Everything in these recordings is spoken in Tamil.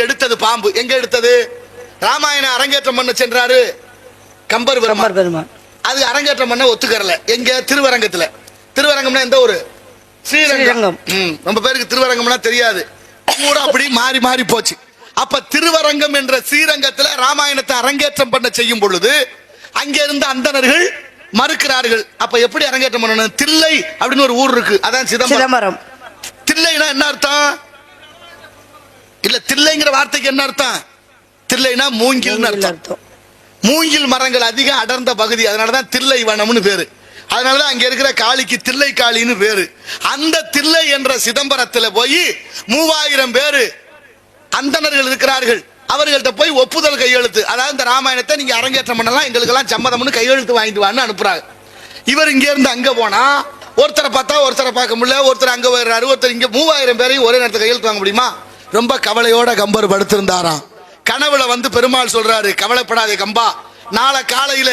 எடுத்தது பாம்பு. எங்க எடுத்தது? ராமாயணம் அரங்கேற்றம் பண்ண சென்றாரு கம்பர் பெருமான். அது அரங்கேற்றம் பண்ண ஒத்துக்கறல. எங்க? திருவரங்கத்துல. திருவரங்கம்னா எந்த ஊரு? ஸ்ரீரங்கம். ரொம்ப பேருக்கு திருவரங்கம்னா தெரியாது. ஊரா அப்படி மாறி மாறி போச்சு. அப்ப திருவரங்கம் என்ற ஸ்ரீரங்கத்துல ராமாயணத்தை அரங்கேற்றம் பண்ண செய்யும் பொழுது அங்க இருந்த அந்தணர்கள் மறுக்கிறார்கள். அப்ப எப்படி அரங்கேற்றம் பண்ணணும்? தில்லை அப்படின்னு ஒரு ஊர் இருக்கு, அதான் சிதம்பரம். தில்லைனா என்ன அர்த்தம்? இல்ல, தில்லைங்கிற வார்த்தைக்கு என்ன அர்த்தம்? தில்லைனா மூங்கில் அர்த்தம். மூங்கில் மரங்கள் அதிகம் அடர்ந்த பகுதி, அதனாலதான் தில்லை வனம்னு பேரு. அதனாலதான் அங்க இருக்கிற காளிக்கு தில்லை காளின்னு பேரு. அந்த தில்லை என்ற சிதம்பரத்துல போய் 3000 பேரு அந்தணர்கள் இருக்கிறார்கள். அவர்கள்ட்ட போய் ஒப்புதல் கையெழுத்து, அதாவது இந்த ராமாயணத்தை நீங்க அரங்கேற்றம் பண்ணலாம், எங்களுக்கு எல்லாம் சம்மதம்னு கையெழுத்து வாங்கிட்டு வான்னு அனுப்புறாங்க. இவர் இங்க இருந்து அங்க போனா ஒருத்தரை பார்த்தா ஒருத்தரை பார்க்க முடியல, ஒருத்தர் அங்க வர்றாரு, ஒருத்தர் இங்க 3000 பேரையும் ஒரே நேரத்தில் கையெழுத்து வாங்க முடியுமா? ரொம்ப கவலையோட கம்பர் படுத்திருந்தாராம். கனவுல வந்து பெருமாள் சொல்றாரு, கவலைப்படாதே கம்பா, நாளை காலையில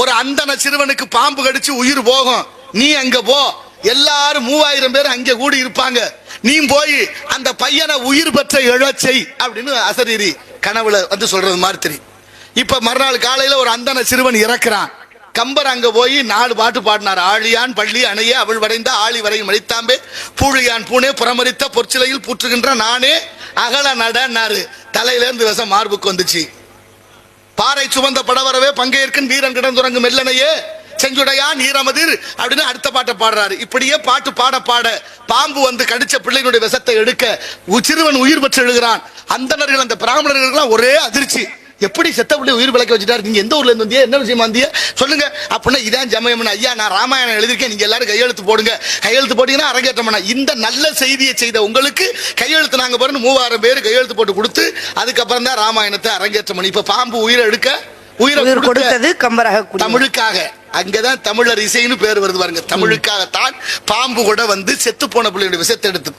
ஒரு அந்தன சிறுவனுக்கு பாம்பு கடிச்சு உயிர் போகும், நீ அங்க போ, எல்லாரும் 3000 பேர் அங்க கூடி இருப்பாங்க, நீ போய் அந்த பையனை உயிர் பெற்ற எழச்சை அப்படின்னு அசரீரி கனவுல வந்து சொல்றது மாதிரி தெரியும். இப்ப மறுநாள் காலையில ஒரு அந்தன சிறுவன் இறக்குறான். கம்பர் அங்க போய் 4 பாட்டு பாடினார். ஆழியான் பள்ளி அணைய அவள் வரைந்த ஆழி வரையும் மடித்தாம்பே, பூழியான் பூனே புறமரித்த பொற்சிலையில் பூற்றுகின்ற நானே அகல நடனாரு. தலையில இருந்து விஷம் மார்புக்கு வந்துச்சு. பாறை சுமந்த படவரவே பங்கேற்கும் வீரன் கிடந்துறங்கும் மெல்லனையே செஞ்சுடையா நீரமதிர் அப்படின்னு அடுத்த பாட்டை பாடுறாரு. இப்படியே பாட்டு பாட பாட பாம்பு வந்து கடிச்ச பிள்ளைகளுடைய விஷத்தை எடுக்க சிறுவன் உயிர் பெற்று எழுகிறான். அந்தணர்கள் அந்த பிராமணர்கள் ஒரே அதிர்ச்சி, எப்படி செத்த பிள்ளை உயிர் விளக்க வச்சுட்டாரு, நீங்க எந்த ஊர்ல இருந்து வந்தியா, என்ன விஷயமா வந்தியா சொல்லுங்க அப்படின்னா, இதான் ஜமயம்னு. ஐயா நான் ராமாயணம் எழுதிருக்கேன், நீங்க எல்லாரும் கையெழுத்து போடுங்க, கையெழுத்து போட்டீங்கன்னா அரங்கேற்றம் பண்ண. இந்த நல்ல செய்தியை செய்த உங்களுக்கு கையெழுத்து நாங்க பாருங்க 3000 பேர் கையெழுத்து போட்டு கொடுத்து அதுக்கப்புறம் தான் ராமாயணத்தை அரங்கேற்றம் பண்ணி. இப்ப பாம்பு உயிரை எடுக்க உயிரை கொடுத்தது கம்பராக, தமிழுக்காக. அங்கதான் தமிழர் இசைன்னு பேர் வருது பாருங்க. தமிழுக்காகத்தான் பாம்பு கூட வந்து செத்து போன பிள்ளையுடைய விஷத்தை எடுத்து